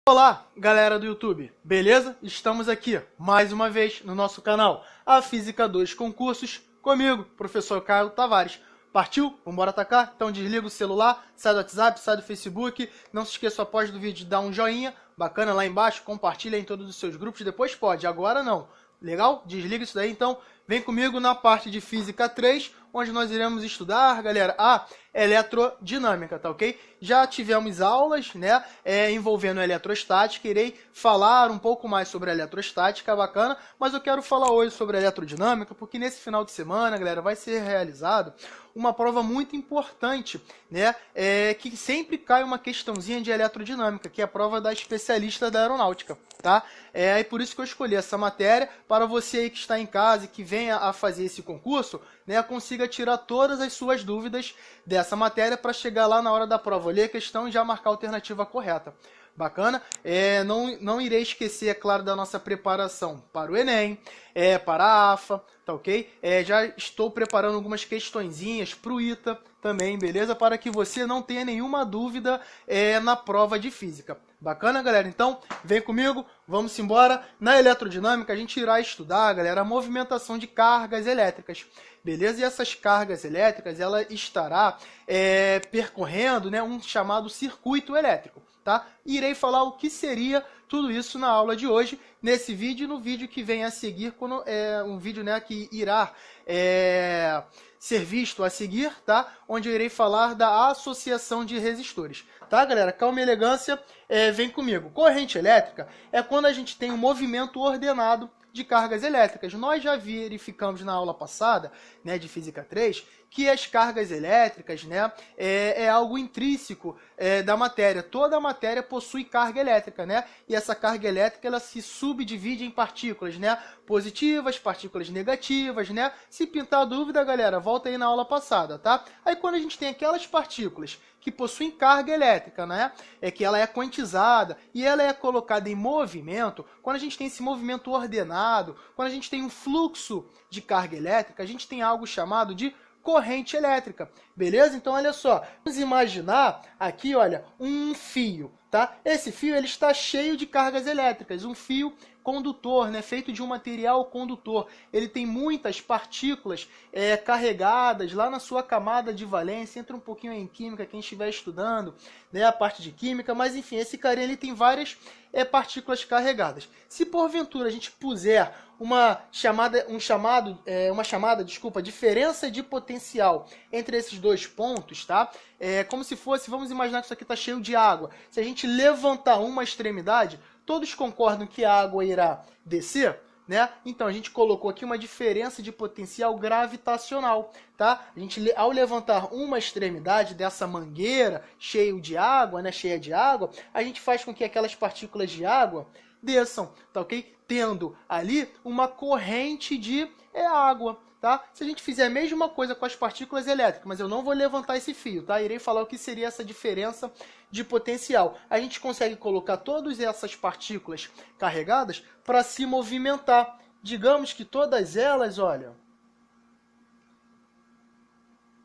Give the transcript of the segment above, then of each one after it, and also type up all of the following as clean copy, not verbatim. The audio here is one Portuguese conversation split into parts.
Olá, galera do YouTube, beleza? Estamos aqui, mais uma vez, no nosso canal A Física 2 Concursos, comigo, professor Caio Tavares. Partiu? Vambora atacar? Então desliga o celular, sai do WhatsApp, sai do Facebook, não se esqueça após do vídeo de dar um joinha, bacana lá embaixo, compartilha em todos os seus grupos, depois pode, agora não. Legal? Desliga isso daí, então vem comigo na parte de Física 3, onde nós iremos estudar, galera, a eletrodinâmica, tá ok? Já tivemos aulas, né, envolvendo a eletrostática, irei falar um pouco mais sobre a eletrostática, bacana, mas eu quero falar hoje sobre a eletrodinâmica, porque nesse final de semana, galera, vai ser realizado uma prova muito importante, né, que sempre cai uma questãozinha de eletrodinâmica, que é a prova da especialista da aeronáutica, tá? É por isso que eu escolhi essa matéria, para você aí que está em casa e que venha a fazer esse concurso, né, consiga tirar todas as suas dúvidas dessa matéria para chegar lá na hora da prova, ler a questão e já marcar a alternativa correta. Bacana? Não irei esquecer, é claro, da nossa preparação para o Enem, para a AFA, tá ok? Já estou preparando algumas questõezinhas para o ITA também, beleza? Para que você não tenha nenhuma dúvida na prova de física. Bacana, galera? Então, vem comigo, vamos embora. Na eletrodinâmica, a gente irá estudar, galera, a movimentação de cargas elétricas. Beleza? E essas cargas elétricas, ela estará percorrendo, né, um chamado circuito elétrico, tá? Irei falar o que seria tudo isso na aula de hoje, nesse vídeo e no vídeo que vem a seguir, quando um vídeo, né, que irá ser visto a seguir, tá? Onde eu irei falar da associação de resistores. Tá, galera? Calma e elegância, vem comigo. Corrente elétrica é quando a gente tem um movimento ordenado de cargas elétricas. Nós já verificamos na aula passada, né, de Física 3, que as cargas elétricas, né, é algo intrínseco da matéria. Toda a matéria possui carga elétrica, né? E essa carga elétrica ela se subdivide em partículas, né? Positivas, partículas negativas, né? Se pintar dúvida, galera, volta aí na aula passada, tá? Aí quando a gente tem aquelas partículas que possuem carga elétrica, né? Que ela é quantizada e ela é colocada em movimento, quando a gente tem esse movimento ordenado, quando a gente tem um fluxo de carga elétrica, a gente tem algo chamado de corrente elétrica, beleza? Então, olha só, vamos imaginar aqui, olha, um fio, tá? Esse fio, ele está cheio de cargas elétricas, um fio condutor, né, feito de um material condutor. Ele tem muitas partículas carregadas lá na sua camada de valência. Entra um pouquinho em química, quem estiver estudando, né, a parte de química, mas enfim, esse carinha ele tem várias partículas carregadas. Se porventura a gente puser uma chamada, diferença de potencial entre esses dois pontos, tá? Como se fosse, vamos imaginar que isso aqui está cheio de água. Se a gente levantar uma extremidade, todos concordam que a água irá descer, né? Então a gente colocou aqui uma diferença de potencial gravitacional, tá? A gente, ao levantar uma extremidade dessa mangueira cheia de água, né, a gente faz com que aquelas partículas de água desçam, tá ok? Tendo ali uma corrente de água, tá? Se a gente fizer a mesma coisa com as partículas elétricas, mas eu não vou levantar esse fio, tá? Irei falar o que seria essa diferença de potencial. A gente consegue colocar todas essas partículas carregadas para se movimentar. Digamos que todas elas, olha,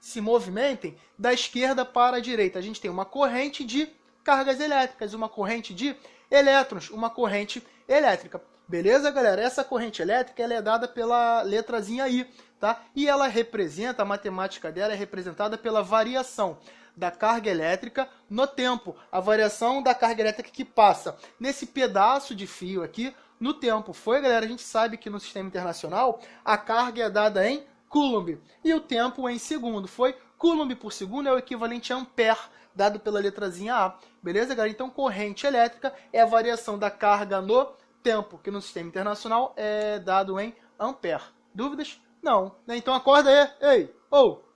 se movimentem da esquerda para a direita. A gente tem uma corrente de cargas elétricas, uma corrente de elétrons, uma corrente elétrica. Beleza, galera? Essa corrente elétrica ela é dada pela letrazinha I, tá? E ela representa, a matemática dela é representada pela variação da carga elétrica no tempo. A variação da carga elétrica que passa nesse pedaço de fio aqui no tempo. Foi, galera? A gente sabe que no sistema internacional a carga é dada em Coulomb e o tempo em segundo. Foi Coulomb por segundo é o equivalente a ampere, dado pela letrazinha A. Beleza, galera? Então, corrente elétrica é a variação da carga no tempo, que no sistema internacional é dado em ampere. Dúvidas? Não. Então, acorda aí. Ei,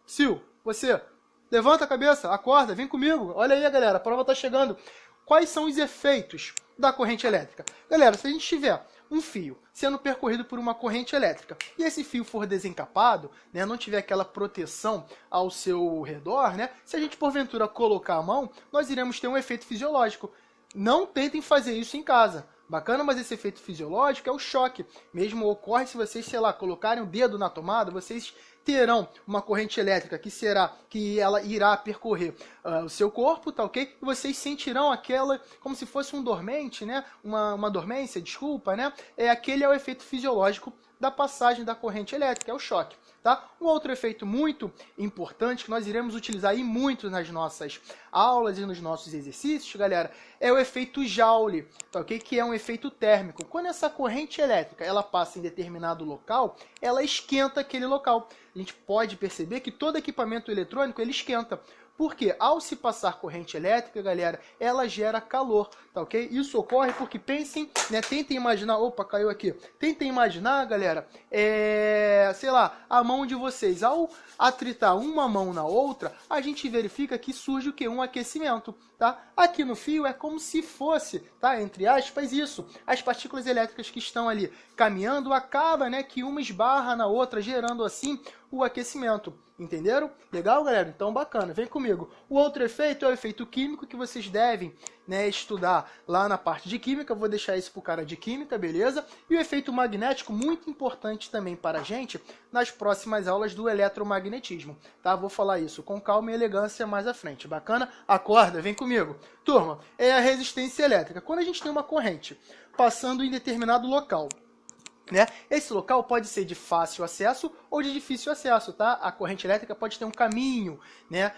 Sil, você, levanta a cabeça, acorda, vem comigo. Olha aí, galera, a prova está chegando. Quais são os efeitos da corrente elétrica? Galera, se a gente tiver um fio sendo percorrido por uma corrente elétrica e esse fio for desencapado, né, não tiver aquela proteção ao seu redor, né, se a gente porventura colocar a mão, nós iremos ter um efeito fisiológico. Não tentem fazer isso em casa, Bacana, mas esse efeito fisiológico é o choque. Mesmo ocorre se vocês, sei lá, colocarem o dedo na tomada, vocês terão uma corrente elétrica que ela irá percorrer o seu corpo, tá ok? E vocês sentirão aquela, como se fosse um dormente, né? Uma dormência, desculpa, né? Aquele é o efeito fisiológico da passagem da corrente elétrica, é o choque. Tá? Um outro efeito muito importante que nós iremos utilizar aí muito nas nossas aulas e nos nossos exercícios, galera, é o efeito Joule, tá, ok? Que é um efeito térmico. Quando essa corrente elétrica ela passa em determinado local, ela esquenta aquele local. A gente pode perceber que todo equipamento eletrônico ele esquenta. Porque ao se passar corrente elétrica, galera, ela gera calor, tá ok? Isso ocorre porque pensem, né? Tentem imaginar, opa, caiu aqui. Tentem imaginar, galera, sei lá, a mão de vocês. Ao atritar uma mão na outra, a gente verifica que surge o quê? Um aquecimento, tá? Aqui no fio é como se fosse, tá? Entre aspas, isso. As partículas elétricas que estão ali caminhando acaba, né? Que uma esbarra na outra, gerando assim o aquecimento. Entenderam? Legal, galera? Então, bacana. Vem comigo. O outro efeito é o efeito químico que vocês devem, né, estudar lá na parte de química. Eu vou deixar isso pro cara de química, beleza? E o efeito magnético, muito importante também para a gente nas próximas aulas do eletromagnetismo, tá? Vou falar isso com calma e elegância mais à frente. Bacana? Acorda, vem comigo. Turma, é a resistência elétrica. Quando a gente tem uma corrente passando em determinado local, né? Esse local pode ser de fácil acesso ou de difícil acesso, tá? A corrente elétrica pode ter um caminho, né?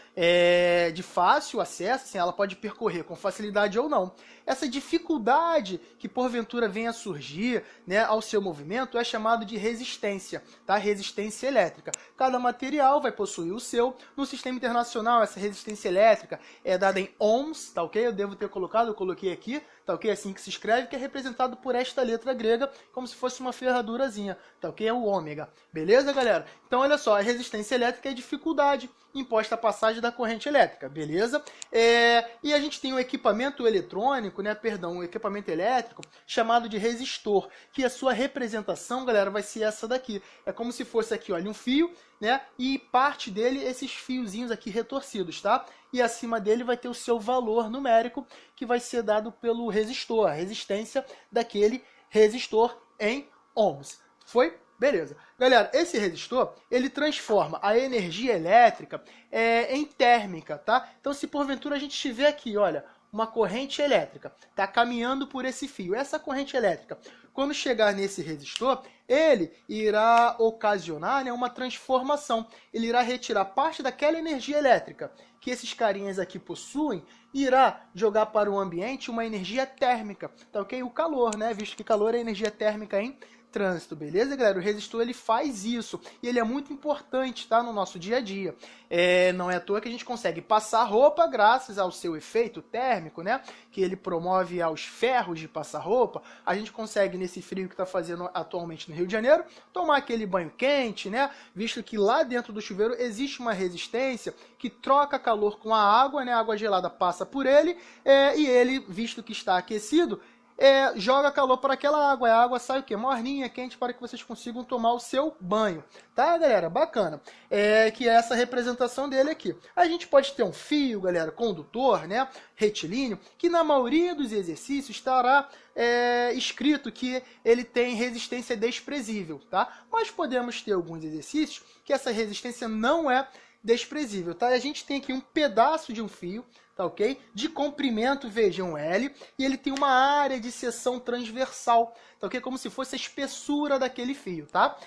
De fácil acesso, assim, ela pode percorrer com facilidade ou não. Essa dificuldade que porventura venha a surgir, né, ao seu movimento é chamado de resistência, tá? Resistência elétrica. Cada material vai possuir o seu. No sistema internacional, essa resistência elétrica é dada em ohms, tá ok? Eu devo ter colocado, eu coloquei aqui, tá ok? Assim que se escreve, que é representado por esta letra grega, como se fosse uma ferradurazinha, tá ok? É o ômega. Beleza, galera? Então, olha só, a resistência elétrica é a dificuldade imposta à passagem da corrente elétrica, beleza? E a gente tem um equipamento eletrônico, né? Perdão, um equipamento elétrico chamado de resistor, que a sua representação, galera, vai ser essa daqui. É como se fosse aqui, olha, um fio, né? E parte dele, esses fiozinhos aqui retorcidos, tá? E acima dele vai ter o seu valor numérico, que vai ser dado pelo resistor, a resistência daquele resistor em ohms. Foi? Beleza. Galera, esse resistor, ele transforma a energia elétrica em térmica, tá? Então, se porventura a gente tiver aqui, olha, uma corrente elétrica, tá caminhando por esse fio. Essa corrente elétrica, quando chegar nesse resistor, ele irá ocasionar, né, uma transformação. Ele irá retirar parte daquela energia elétrica que esses carinhas aqui possuem, irá jogar para o ambiente uma energia térmica, tá ok? O calor, né? Visto que calor é energia térmica em trânsito, beleza, galera? O resistor ele faz isso e ele é muito importante, tá, no nosso dia a dia. Não é à toa que a gente consegue passar roupa graças ao seu efeito térmico, né? Que ele promove aos ferros de passar roupa. A gente consegue, nesse frio que está fazendo atualmente no Rio de Janeiro, tomar aquele banho quente, né? Visto que lá dentro do chuveiro existe uma resistência que troca calor com a água, né? A água gelada passa por ele e ele, visto que está aquecido, joga calor para aquela água. A água sai o quê? Morninha, quente, para que vocês consigam tomar o seu banho. Tá, galera? Bacana. Que é essa representação dele aqui. A gente pode ter um fio, galera, condutor, né? Retilíneo, que na maioria dos exercícios estará escrito que ele tem resistência desprezível, tá? Mas podemos ter alguns exercícios que essa resistência não é desprezível, tá? A gente tem aqui um pedaço de um fio, tá ok? De comprimento, veja, um L, e ele tem uma área de seção transversal, tá ok? Como se fosse a espessura daquele fio, tá?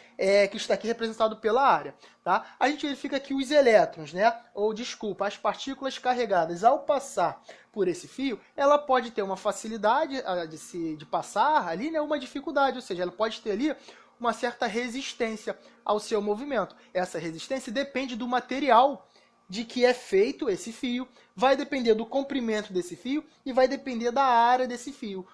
Que está aqui representado pela área, tá? A gente verifica aqui os elétrons, né? Ou, desculpa, as partículas carregadas, ao passar por esse fio, ela pode ter uma facilidade de passar ali, né? Uma dificuldade, ou seja, ela pode ter ali uma certa resistência ao seu movimento. Essa resistência depende do material de que é feito esse fio, vai depender do comprimento desse fio e vai depender da área desse fio.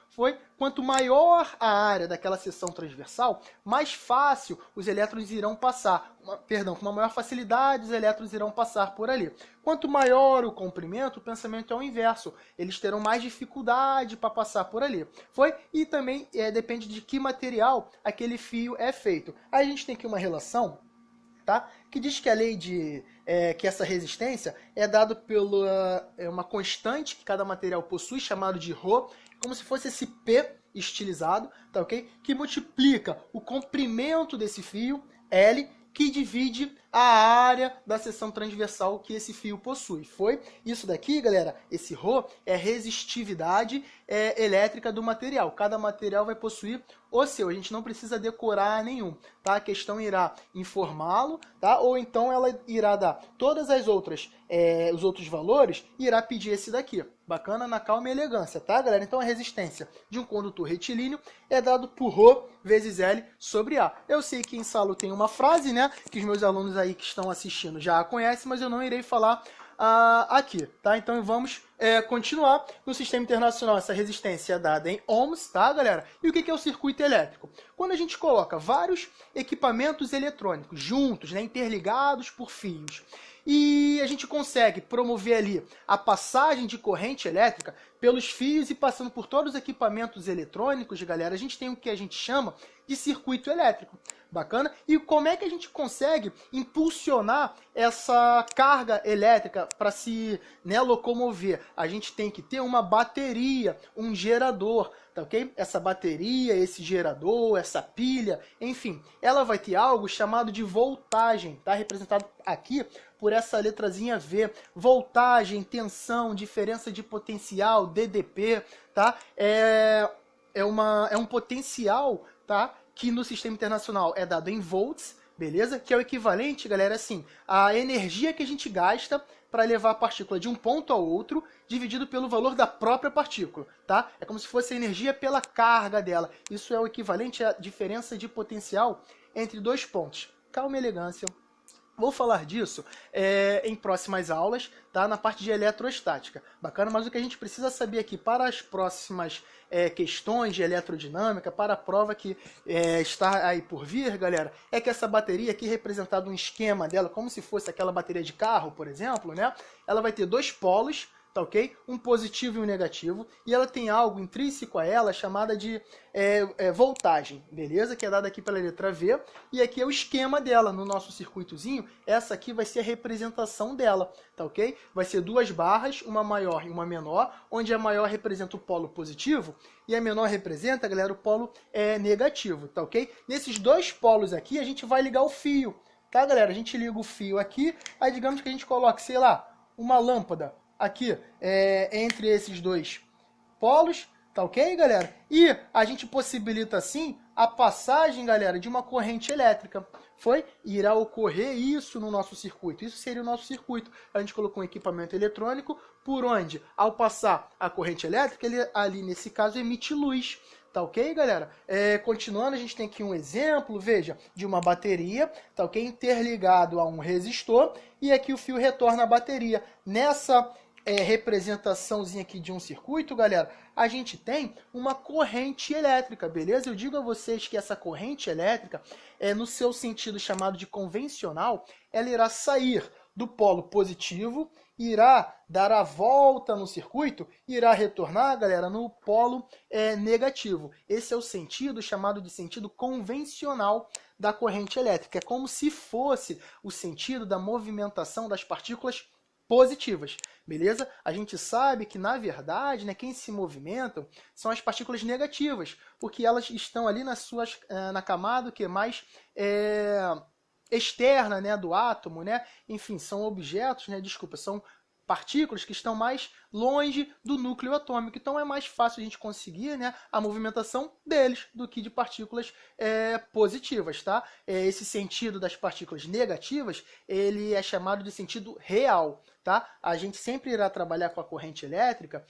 Quanto maior a área daquela seção transversal, mais fácil os elétrons irão passar. Com uma maior facilidade os elétrons irão passar por ali. Quanto maior o comprimento, o pensamento é o inverso. Eles terão mais dificuldade para passar por ali. E também depende de que material aquele fio é feito. Aí a gente tem aqui uma relação, tá? Que diz que a lei que essa resistência é dada pela uma constante que cada material possui, chamado de ρ, como se fosse esse P estilizado, tá ok? Que multiplica o comprimento desse fio, L, que divide a área da seção transversal que esse fio possui. Foi isso daqui, galera, esse Rho é resistividade elétrica do material. Cada material vai possuir o seu, a gente não precisa decorar nenhum, tá? A questão irá informá-lo, tá? Ou então ela irá dar todas as outras, os outros valores e irá pedir esse daqui. Bacana na calma e elegância, tá, galera? Então a resistência de um condutor retilíneo é dado por Rho vezes L sobre A. Eu sei que em sala tem uma frase, né, que os meus alunos aí que estão assistindo já a conhecem, mas eu não irei falar aqui, tá? Então vamos continuar. No sistema internacional, essa resistência é dada em ohms, tá, galera? E o que é o circuito elétrico? Quando a gente coloca vários equipamentos eletrônicos juntos, né, interligados por fios, e a gente consegue promover ali a passagem de corrente elétrica pelos fios e passando por todos os equipamentos eletrônicos, galera, a gente tem o que a gente chama de circuito elétrico. Bacana? E como é que a gente consegue impulsionar essa carga elétrica para se, né, locomover? A gente tem que ter uma bateria, um gerador, tá ok? Essa bateria, esse gerador, essa pilha, enfim, ela vai ter algo chamado de voltagem, tá? Representado aqui por essa letrazinha V, voltagem, tensão, diferença de potencial, DDP, tá? É um potencial, tá? Que no sistema internacional é dado em volts, beleza? Que é o equivalente, galera, assim, à energia que a gente gasta para levar a partícula de um ponto ao outro, dividido pelo valor da própria partícula, tá? É como se fosse a energia pela carga dela. Isso é o equivalente à diferença de potencial entre dois pontos. Calma e elegância. Vou falar disso em próximas aulas, tá? Na parte de eletrostática. Bacana, mas o que a gente precisa saber aqui para as próximas questões de eletrodinâmica, para a prova que está aí por vir, galera, é que essa bateria aqui, representado um esquema dela, como se fosse aquela bateria de carro, por exemplo, né? Ela vai ter dois polos, tá ok? Um positivo e um negativo, e ela tem algo intrínseco a ela chamada de voltagem, beleza? Que é dada aqui pela letra V, e aqui é o esquema dela no nosso circuitozinho. Essa aqui vai ser a representação dela, tá ok? Vai ser duas barras, uma maior e uma menor, onde a maior representa o polo positivo e a menor representa, galera, o polo negativo, tá ok? Nesses dois polos aqui a gente vai ligar o fio, tá, galera? A gente liga o fio aqui, aí digamos que a gente coloque, sei lá, uma lâmpada aqui entre esses dois polos, tá ok, galera? E a gente possibilita assim a passagem, galera, de uma corrente elétrica. Foi? Irá ocorrer isso no nosso circuito. Isso seria o nosso circuito. A gente colocou um equipamento eletrônico por onde, ao passar a corrente elétrica, ele ali nesse caso emite luz. Tá ok, galera? Continuando, a gente tem aqui um exemplo, veja, de uma bateria, tá ok? Interligado a um resistor, e aqui o fio retorna à bateria. Nessa representaçãozinha aqui de um circuito, galera, a gente tem uma corrente elétrica, beleza? Eu digo a vocês que essa corrente elétrica, no seu sentido chamado de convencional, ela irá sair do polo positivo, irá dar a volta no circuito, irá retornar, galera, no polo negativo. Esse é o sentido chamado de sentido convencional da corrente elétrica. É como se fosse o sentido da movimentação das partículas positivas, beleza? A gente sabe que, na verdade, né, quem se movimentam são as partículas negativas, porque elas estão ali na camada que é mais externa, né, do átomo, né? Enfim, são objetos, né, são partículas que estão mais longe do núcleo atômico. Então é mais fácil a gente conseguir, né, a movimentação deles do que de partículas positivas, tá? Esse sentido das partículas negativas, ele é chamado de sentido real, tá? A gente sempre irá trabalhar com a corrente elétrica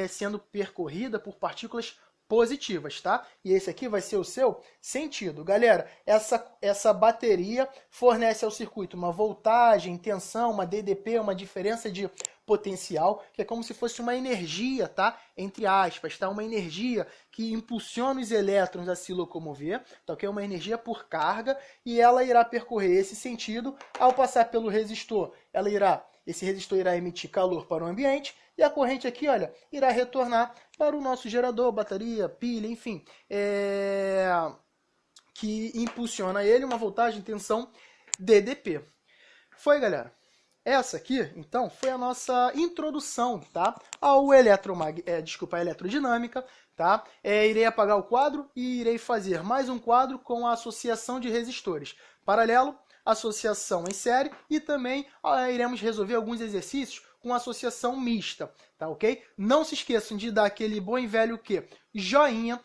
sendo percorrida por partículas positivas, tá? E esse aqui vai ser o seu sentido. Galera, essa bateria fornece ao circuito uma voltagem, tensão, uma DDP, uma diferença de potencial, que é como se fosse uma energia, tá? Entre aspas, tá? Uma energia que impulsiona os elétrons a se locomover, tá? Que é uma energia por carga, e ela irá percorrer esse sentido. Ao passar pelo resistor, esse resistor irá emitir calor para o ambiente, e a corrente aqui, olha, irá retornar para o nosso gerador, bateria, pilha, enfim, que impulsiona ele, uma voltagem, tensão, DDP. Foi, galera? essa aqui, então, foi a nossa introdução, tá? Ao eletrodinâmica, tá? Irei apagar o quadro e irei fazer mais um quadro com a associação de resistores. Paralelo, associação em série e também iremos resolver alguns exercícios com associação mista, tá ok? Não se esqueçam de dar aquele bom e velho joinha,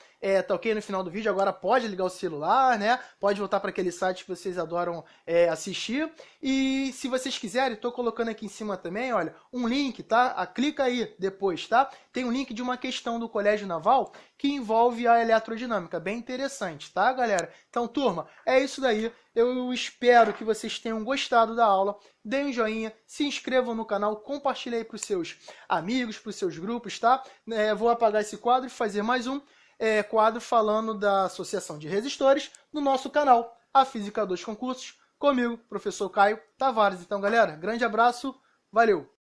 tá ok? No final do vídeo, agora pode ligar o celular, né? Pode voltar para aquele site que vocês adoram assistir. E se vocês quiserem, estou colocando aqui em cima também, olha, um link, tá? Clica aí depois, tá? Tem um link de uma questão do Colégio Naval que envolve a eletrodinâmica, bem interessante, tá, galera? Então, turma, é isso daí. Eu espero que vocês tenham gostado da aula. Deem um joinha, se inscrevam no canal, compartilhem aí para os seus amigos, para os seus grupos, tá? Vou apagar esse quadro e fazer mais um quadro falando da associação de resistores no nosso canal, a Física 2 Concursos, comigo, professor Caio Tavares. Então, galera, grande abraço, valeu!